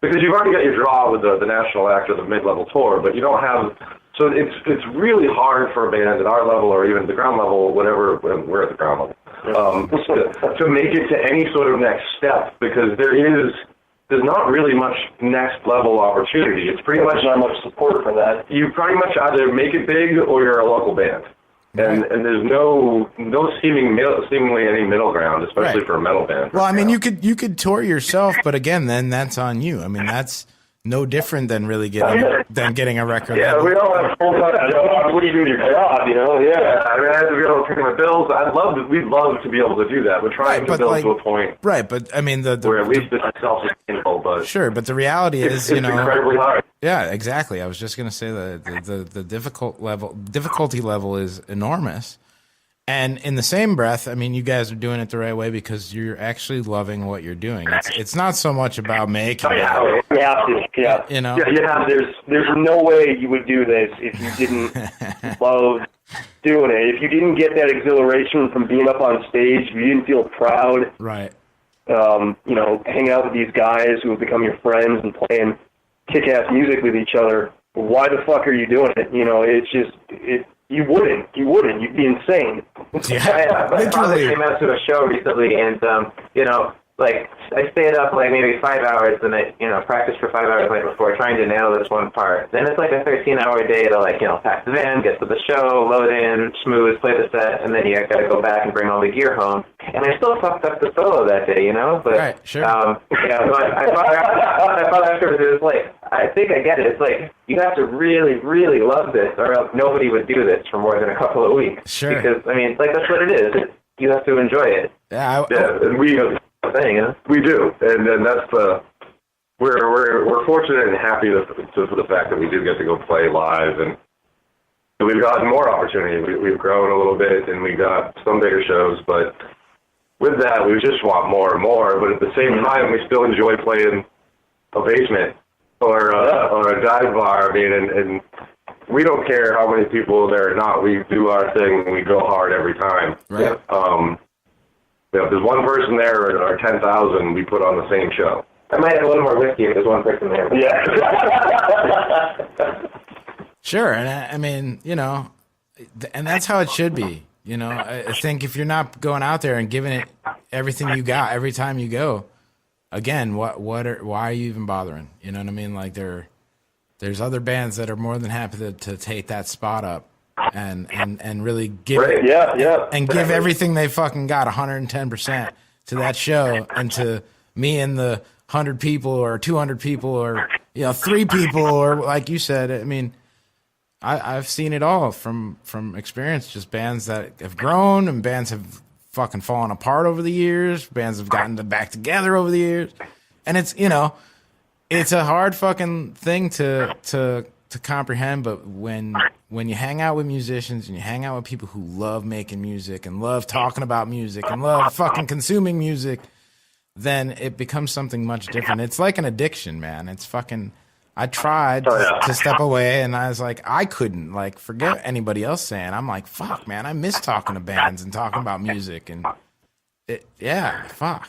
because you've already got your draw with the national act or the mid-level tour, but you don't have. So it's really hard for a band at our level, or even the ground level, whatever. We're at the ground level, to make it to any sort of next step, because there's not really much next level opportunity. It's pretty much Not much support for that. you pretty much either make it big or you're a local band. And there's no seemingly any middle ground, especially Right. for a metal band. Well, I mean, you could tour yourself, but again, then that's on you. I mean, that's no different than really getting a record. Yeah, label. we don't have full-time jobs. What do you do with your job, you know? Yeah. I mean, I have to be able to pay my bills. We'd love to be able to do that. We're trying to build to a point right, but I mean, where at least it's self-sustainable, but sure, but the reality is, it's you know, incredibly hard. yeah, exactly. I was just gonna say the difficulty level is enormous. And in the same breath, I mean, you guys are doing it the right way because you're actually loving what you're doing. It's not so much about making it, You have to, yeah. you know. Yeah, There's no way you would do this if you didn't love doing it. If you didn't get that exhilaration from being up on stage, if you didn't feel proud, Right. you know, hang out with these guys who have become your friends and playing kick-ass music with each other, why the fuck are you doing it? You know, it's just, you wouldn't. You'd be insane. Yeah, My father literally. came out to a show recently, and you know, like I stayed up like maybe 5 hours and I practiced for 5 hours the night before trying to nail this one part. Then it's like a 13-hour day to like pack the van, get to the show, load in, schmooze, play the set, and then you got to go back and bring all the gear home. And I still fucked up the solo that day, But right, sure. yeah, but I thought afterwards it was like I think I get it. It's like you have to really, really love this, or else nobody would do this for more than a couple of weeks. Sure. Because I mean, like that's what it is. You have to enjoy it. Yeah, and we do, and that's we're fortunate and happy for the fact that we do get to go play live, and we've gotten more opportunity. We've grown a little bit, and we got some bigger shows, but with that, we just want more and more. But at the same time, we still enjoy playing a basement or a dive bar. I mean, and we don't care how many people there are not. We do our thing, and we go hard every time. Right. If there's one person there or 10,000, we put on the same show. I might have a little more whiskey if there's one person there. Yeah. Sure, and I mean, and that's how it should be. I think if you're not going out there and giving it everything you got every time you go, again, why are you even bothering? You know what I mean? Like there's other bands that are more than happy to take that spot up and really give right. and give everything they fucking got 110% to that show, and to me and the 100 people or 200 people or 3 people, or like you said, I mean, I've seen it all from experience. Just bands that have grown and bands have fucking fallen apart over the years. Bands have gotten back together over the years, and it's it's a hard fucking thing to comprehend. But when you hang out with musicians and you hang out with people who love making music and love talking about music and love fucking consuming music, then it becomes something much different. It's like an addiction, man. It's fucking. I tried to step away, and I was like, I couldn't, forget anybody else saying. I'm like, fuck, man, I miss talking to bands and talking about music, and fuck.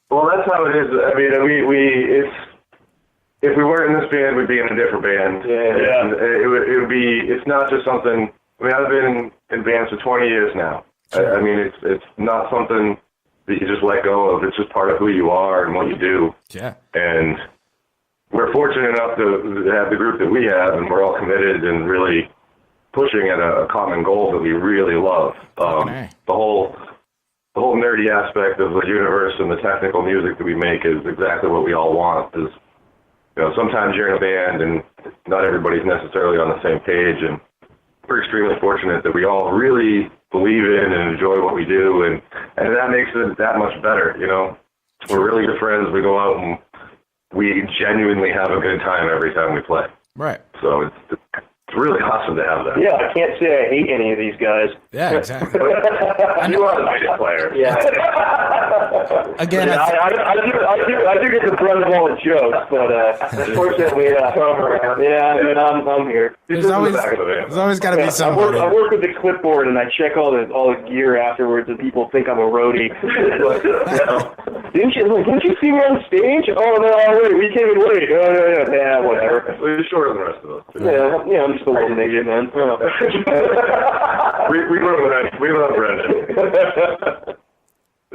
Well, that's how it is. I mean, if we weren't in this band, we'd be in a different band. Yeah. And it would be. It's not just something. I mean, I've been in bands for 20 years now. I mean, it's not something that you just let go of. It's just part of who you are and what you do. Yeah. And we're fortunate enough to have the group that we have, and we're all committed and really pushing at a common goal that we really love. The whole nerdy aspect of the universe and the technical music that we make is exactly what we all want. Is sometimes you're in a band and not everybody's necessarily on the same page, and we're extremely fortunate that we all really believe in and enjoy what we do, and that makes it that much better. We're really good friends. We go out and we genuinely have a good time every time we play. Right. So it's really awesome to have that. Yeah, I can't say I hate any of these guys. Yeah, exactly. You are a nice player. Yeah. Again, I do get the brunt of all the jokes, but unfortunately, I'm here. there's always got to be somebody. I work with the clipboard and I check all the gear afterwards, and people think I'm a roadie. Didn't you see me on stage? Oh no, wait, we came in late. Yeah, whatever. Well, you're shorter than the rest of us. Yeah, I'm just a little naked, man. We love Brendan.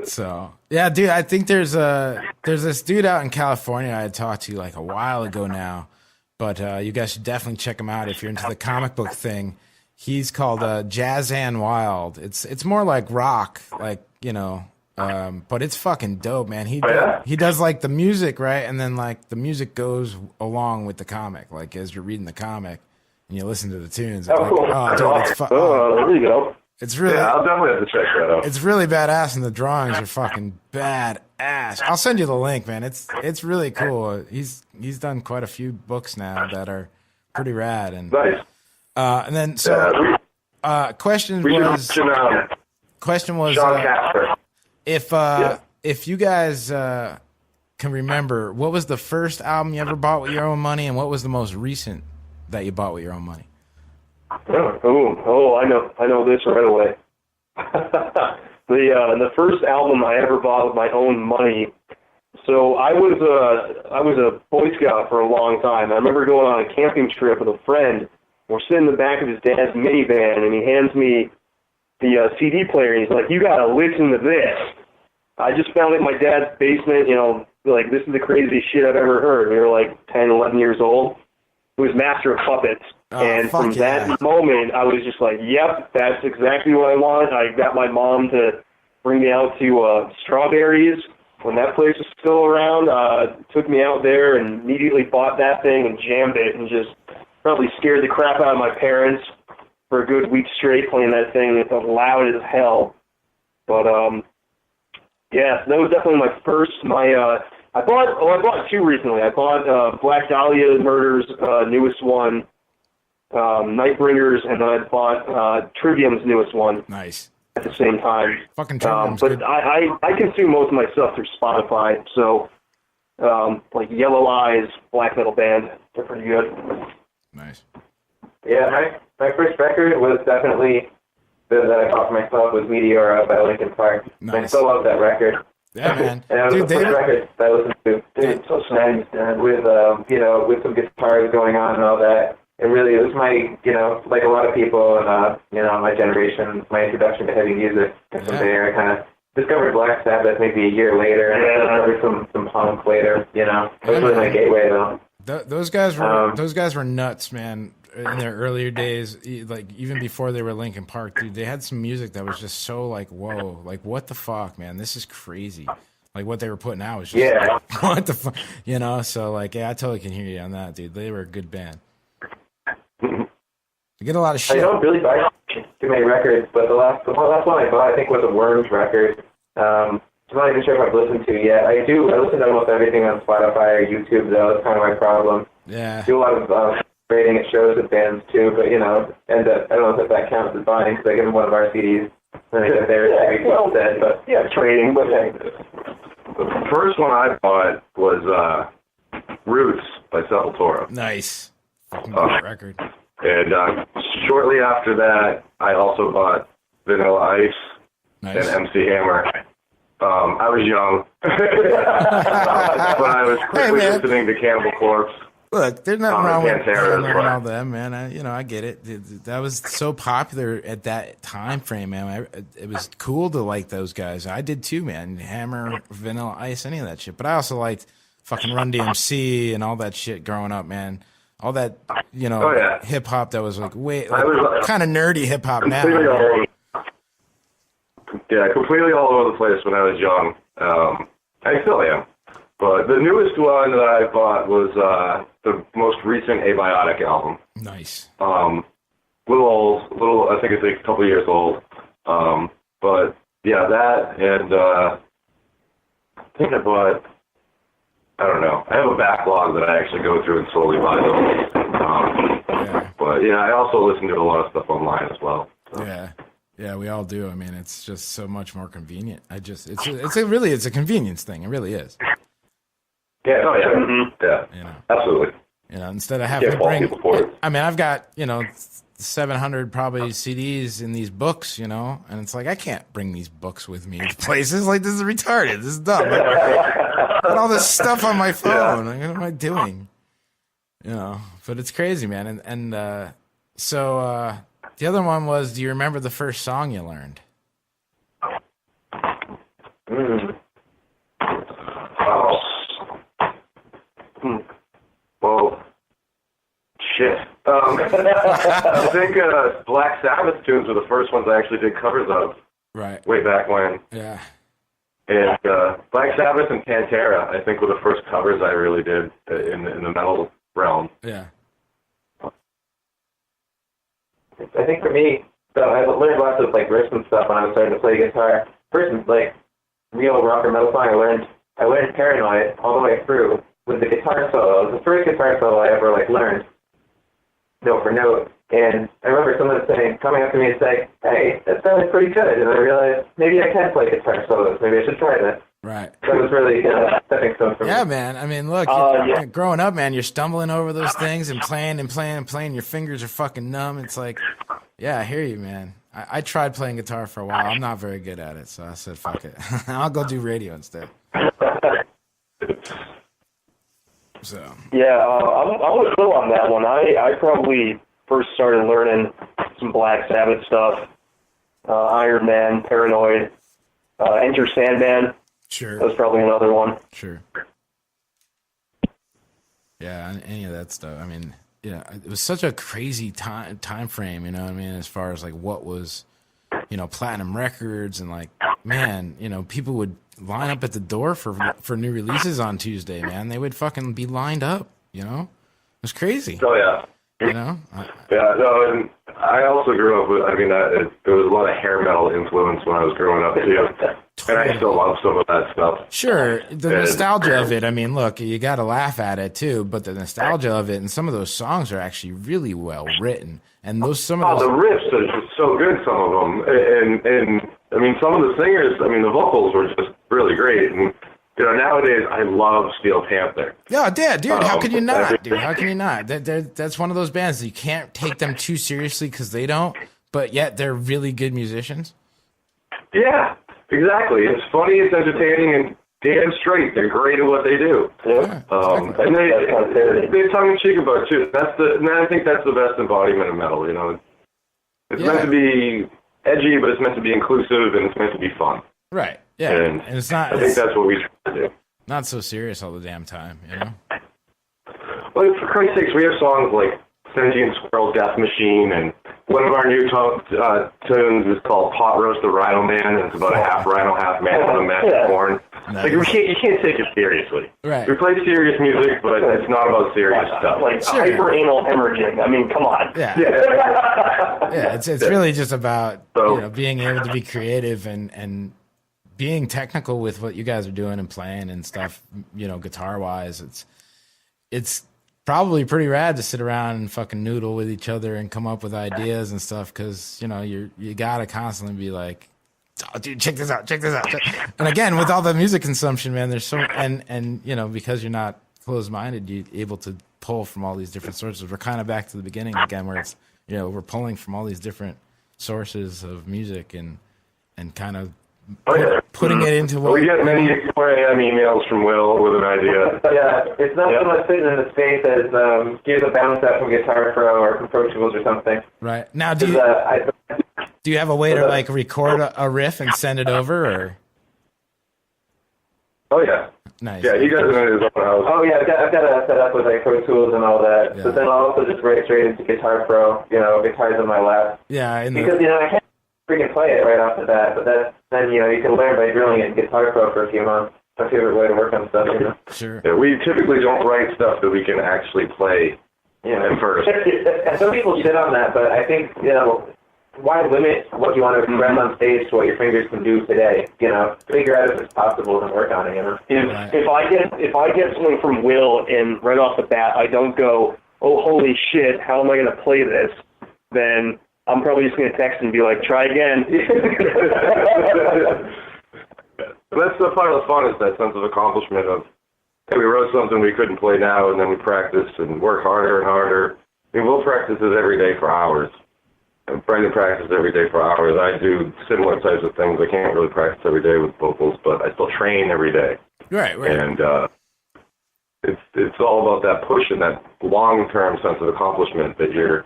So yeah, dude, I think there's this dude out in California I had talked to a while ago now, but you guys should definitely check him out if you're into the comic book thing. He's called Jazzan Wild. It's more like rock, but it's fucking dope, man. He does the music, right, and then the music goes along with the comic, as you're reading the comic and you listen to the tunes. It's cool. Dude, it's there you go. It's really, I'll definitely have to check that out. It's really badass, and the drawings are fucking badass. I'll send you the link, man. It's really cool. He's done quite a few books now that are pretty rad. And nice. And then question was Sean Casper. If you guys can remember, what was the first album you ever bought with your own money, and what was the most recent that you bought with your own money? I know this right away. The first album I ever bought with my own money. So I was a Boy Scout for a long time. I remember going on a camping trip with a friend. We're sitting in the back of his dad's minivan, and he hands me the CD player, and he's like, "You gotta listen to this." I just found it in my dad's basement, you know, like, this is the craziest shit I've ever heard. We were like 10, 11 years old. It was Master of Puppets. And from that moment, I was just like, yep, that's exactly what I want. I got my mom to bring me out to Strawberries when that place was still around. Took me out there and immediately bought that thing and jammed it and just probably scared the crap out of my parents for a good week straight playing that thing loud as hell. But, yeah, that was definitely my first. I bought two recently. I bought Black Dahlia Murder's newest one, Nightbringers, and then I bought Trivium's newest one. Nice. At the same time. Fucking Trivium's but good. I consume most of my stuff through Spotify, so like Yellow Eyes, black metal band, they're pretty good. Nice. Yeah, my first record was definitely that I bought for myself was Meteora by Linkin Park. Nice. I still love that record. Yeah, man. And it was Dude, the first record that I listened to. Dude, so nice, man. With with some guitars going on and all that. And really, it was my, like a lot of people in, my generation, my introduction to heavy music. And from there, I kind of discovered Black Sabbath maybe a year later, and I discovered some punk later. It was really my gateway, though. Those guys were nuts, man. In their earlier days, like even before they were Linkin Park, dude, they had some music that was just so like, whoa, like what the fuck, man, this is crazy. Like what they were putting out was just like, what the fuck, So like, yeah, I totally can hear you on that, dude. They were a good band. You get a lot of shit. I don't really buy too many records, but the last one I bought, I think, was a Worms record. I'm not even sure if I've listened to it yet. I listen to almost everything on Spotify or YouTube, though. That's kind of my problem. Yeah. I do a lot of rating at shows with bands, too, but, and I don't know if that counts as buying, because I give them one of our CDs. And they said they were well said, but, yeah, trading, but hey. The first one I bought was Roots by Sepultura. Nice. Fucking great record. And shortly after that, I also bought Vanilla Ice and MC Hammer. I was young, but I was quickly listening to Cannibal Corpse. Look, there's nothing wrong with Pantera, all them, man. I get it. That was so popular at that time frame, man. It was cool to like those guys. I did too, man. Hammer, Vanilla Ice, any of that shit. But I also liked fucking Run DMC and all that shit growing up, man. All that, hip hop that was like kind of nerdy hip hop now. Completely all over the place when I was young. I still am. But the newest one that I bought was the most recent Abiotic album. Nice. Little old, I think it's like a couple years old. But yeah, that and I think I bought, I don't know. I have a backlog that I actually go through and slowly buy them. But yeah, I also listen to a lot of stuff online as well. So. Yeah, we all do. I mean, it's just so much more convenient. It's a convenience thing. It really is. Yeah. Oh yeah. Mm-hmm. Yeah. Absolutely. Instead of having to bring. I mean, I've got 700 probably CDs in these books, and it's like I can't bring these books with me to places. Like this is retarded. This is dumb. I got all this stuff on my phone. Like, what am I doing? But it's crazy, man. And so the other one was, do you remember the first song you learned? Well, shit. I think Black Sabbath tunes were the first ones I actually did covers of. Right. Way back when. Yeah. And Black Sabbath and Pantera, I think, were the first covers I really did in the metal realm. Yeah. I think for me, so I learned lots of riffs and stuff when I was starting to play guitar. First, real rock or metal song, I learned Paranoid all the way through with the guitar solo. It was the first guitar solo I ever learned, note for note. And I remember someone coming up to me and saying, "Hey, that sounded pretty good." And I realized maybe I can play guitar solos. Maybe I should try that. Right. That was really stepping stone for me. Yeah, man. I mean, look, growing up, man, you're stumbling over those things and playing and playing and playing. Your fingers are fucking numb. It's like, yeah, I hear you, man. I tried playing guitar for a while. I'm not very good at it, so I said, fuck it. I'll go do radio instead. So. Yeah, I was still on that one. I probably first started learning some Black Sabbath stuff, Iron Man, Paranoid, Enter Sandman. Sure. That was probably another one. Sure. Yeah, any of that stuff. I mean, yeah, it was such a crazy time frame, you know what I mean, as far as like what was, you know, platinum records and like, man, you know, people would line up at the door for new releases on Tuesday, man. They would fucking be lined up, you know? It was crazy. Oh, yeah. You know? Yeah, no, and I also grew up with, I mean, there was a lot of hair metal influence when I was growing up, too. And I still love some of that stuff. Sure, the nostalgia of it. I mean, look, you got to laugh at it too, but the nostalgia of it and some of those songs are actually really well written. And some of those. The riffs are just so good, some of them, and I mean, some of the singers. I mean, the vocals were just really great. And you know, nowadays I love Steel Panther. Yeah, dude. How can you not, dude? How can you not? That's one of those bands that you can't take them too seriously because they don't, but yet they're really good musicians. Yeah. Exactly. It's funny, it's entertaining, and damn straight. They're great at what they do. Yeah, exactly. And they're tongue-in-cheek about it, too. And I think that's the best embodiment of metal, you know. It's meant to be edgy, but it's meant to be inclusive, and it's meant to be fun. Right, yeah. And it's not... I think that's what we try to do. Not so serious all the damn time, you know? Well, for Christ's sakes, we have songs like Sentient Squirrel Death Machine, and one of our new tunes is called Pot Roast the Rhino Man, and it's about a half rhino, half man with a massive horn. Nice. Like, you can't take it seriously. Right. We play serious music, but it's not about serious stuff. Like Sure. hyper-anal hemorrhaging. I mean, come on. Yeah. Yeah, it's really just about you know, being able to be creative and being technical with what you guys are doing and playing and stuff, you know, guitar-wise. It's probably pretty rad to sit around and fucking noodle with each other and come up with ideas and stuff because, you know, you gotta constantly be like, oh, dude, check this out. And again, with all the music consumption, man, there's so, and you know, because you're not closed-minded, you're able to pull from all these different sources. We're kind of back to the beginning again where it's, you know, we're pulling from all these different sources of music and kind of putting it into what we get many 4 a.m. emails from Will with an idea. Yeah, it's not so much sitting in the space as here's a bounce out from Guitar Pro or from Pro Tools or something. right now. Do you have a way to like record a riff and send it over, or? Oh yeah. Nice. Yeah, he does it in his own house. Oh yeah, I've got it set up with like Pro Tools and all that. Yeah. But then I'll also just write straight into Guitar Pro. You know, guitars in my lap. Yeah, Because you know I can't freaking play it right off the bat. But then you know you can learn by drilling it in Guitar Pro for a few months. My favorite way to work on stuff. You know. sure. Yeah, we typically don't write stuff that we can actually play at first. Some people shit on that, but I think you know. Why limit what you want to express on stage to what your fingers can do today? You know, figure out if it's possible and work on it. You know, If I get something from Will and right off the bat I don't go, oh holy shit, how am I going to play this? Then I'm probably just going to text and be like, try again. That's the part of the fun, is that sense of accomplishment of, hey, we wrote something we couldn't play now, and then we practice and work harder and harder. I mean, Will practices every day for hours. And Brendan practices every day for hours. I do similar types of things. I can't really practice every day with vocals, but I still train every day. Right. And it's all about that push and that long-term sense of accomplishment that you're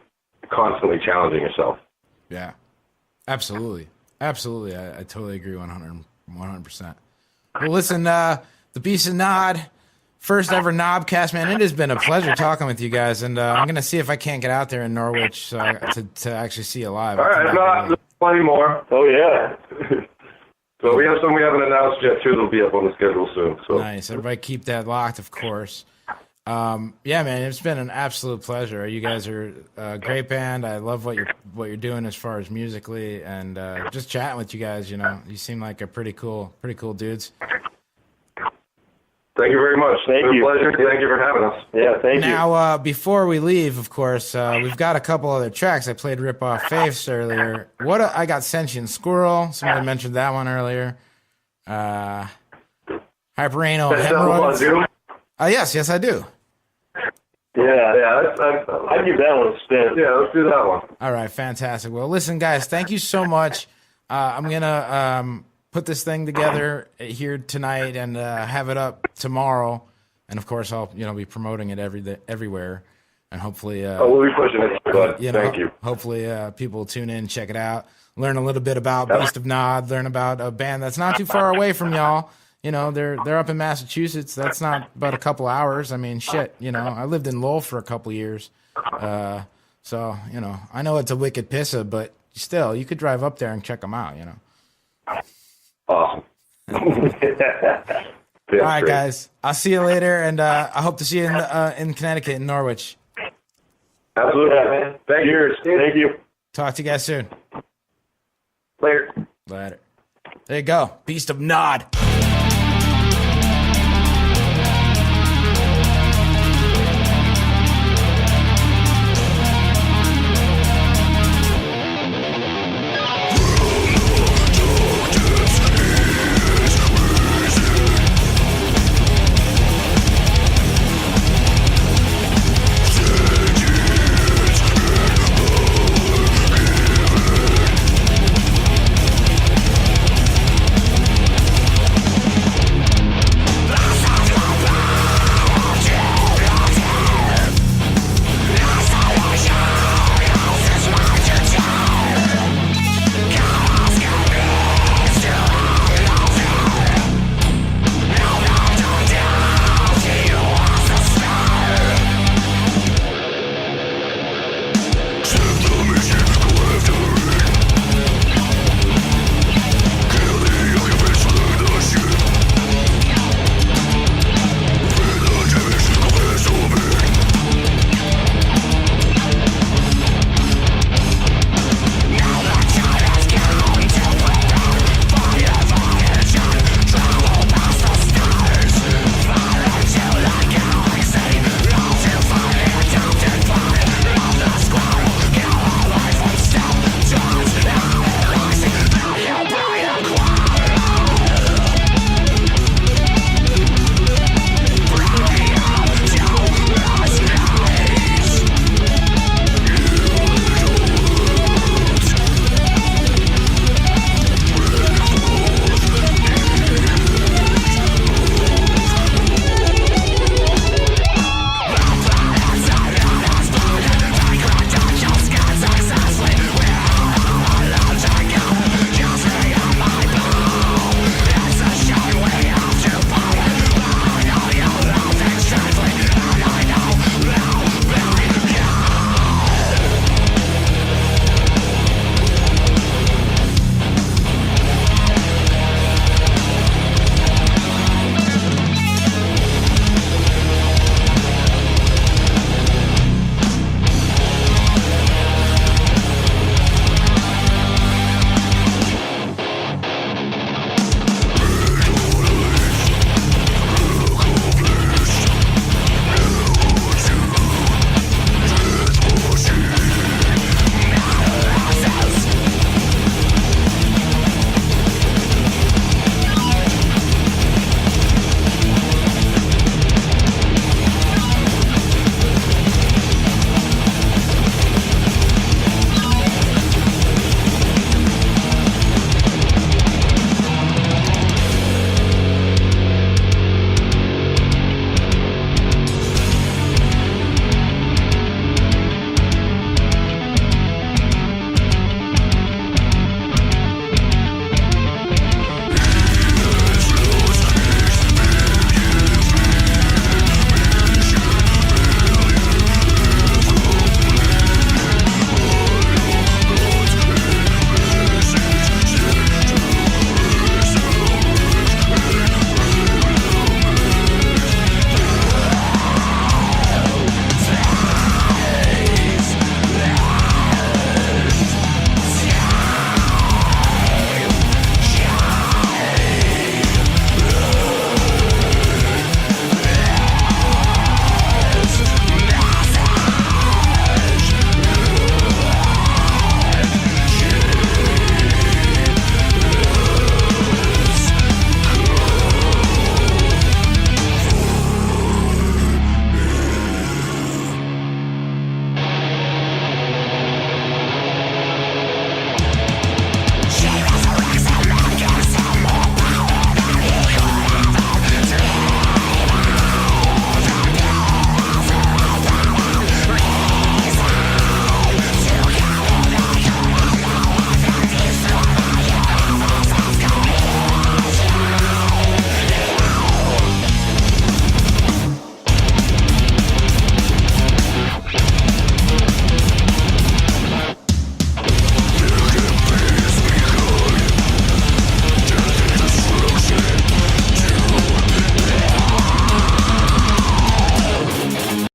constantly challenging yourself. Yeah, absolutely. I totally agree 100%. Well, listen, the Beast and Nod, first ever Knobcast, man. It has been a pleasure talking with you guys, and I'm going to see if I can't get out there in Norwich to actually see you live. All right, there's plenty more. Oh yeah. So we have some we haven't announced yet, too. They'll be up on the schedule soon. So. Nice. Everybody keep that locked, of course. Yeah, man, it's been an absolute pleasure. You guys are a great band. I love what you're doing as far as musically, and just chatting with you guys. You know, you seem like a pretty cool dudes. Thank you very much. Thank it's you. a pleasure. Thank you for having us. Yeah, thank you. Now, before we leave, of course, we've got a couple other tracks. I played Rip Off Faiths earlier. I got Sentient Squirrel. Somebody mentioned that one earlier. Hyperanal Hemorrhoids. Yes, I do. Yeah, I'd give that one a spin. Yeah, let's do that one. All right, fantastic. Well, listen, guys, thank you so much. I'm going to put this thing together here tonight and have it up tomorrow. And, of course, I'll be promoting it everywhere. And hopefully... we'll be pushing it, bud. Thank you. Hopefully people will tune in, check it out, learn a little bit about Beast of Nod, learn about a band that's not too far away from y'all. you know, they're up in Massachusetts. That's not but a couple hours. I mean, shit, you know, I lived in Lowell for a couple years. So, you know, I know it's a wicked pissa, but still, you could drive up there and check them out, you know. Awesome. All right, guys. I'll see you later, and I hope to see you in Connecticut, in Norwich. Absolutely, man. Thank you. Thank you. Talk to you guys soon. Later. Later. There you go. Beast of Nod.